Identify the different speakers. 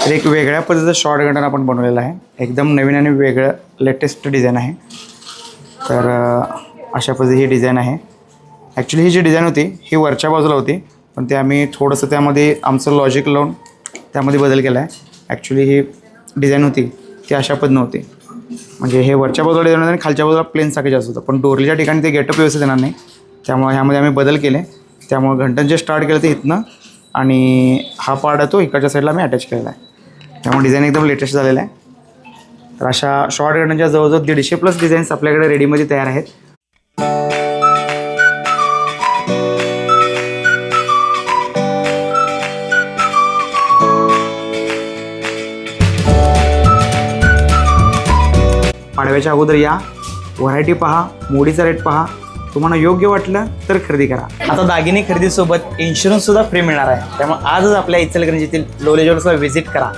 Speaker 1: तर एक वेगळ्या पद्धतीचं शॉर्ट गंटन आपण बनवलेलं आहे, एकदम नवीन आणि वेगळं लेटेस्ट डिझाईन आहे. तर अशा पद्धतीची ही डिझाईन आहे. ॲक्च्युली ही जी डिझाईन होती ही वरच्या बाजूला होती, पण ते आम्ही थोडंसं त्यामध्ये आमचं लॉजिक लावून त्यामध्ये बदल केला आहे. ॲक्च्युली ही डिझाईन होती ती अशा पद्धतीनं होती, म्हणजे हे वरच्या बाजूला डिझाईन होतं आणि खालच्या बाजूला प्लेन सारखं जास्त होतं, पण डोरलीच्या ठिकाणी ते गेटअप व्यवस्थित येणार नाही. त्यामुळे ह्यामध्ये आम्ही बदल केले. त्यामुळे घंटन जे स्टार्ट केलं ते इथनं आणि हा पार्ट आहे तो इकडच्या साईडला आम्ही अटॅच केलेला आहे. त्यामुळे डिझाईन एकदम लेटेस्ट झालेला आहे. तर अशा शॉर्ट गंटनच्या जवळजवळ 150+ डिझाईन्स आपल्याकडे रेडीमध्ये तयार आहेत. पाडव्याच्या अगोदर या, व्हरायटी पहा, मोडीचा रेट पहा, तुम्हाला योग्य वाटलं तर खरेदी करा. आता दागिने खरेदीसोबत इन्शुरन्ससुद्धा फ्री मिळणार आहे. त्यामुळे आजच आपल्या इचलकरंजीतील लोले ज्वेलर्सला व्हिजिट करा.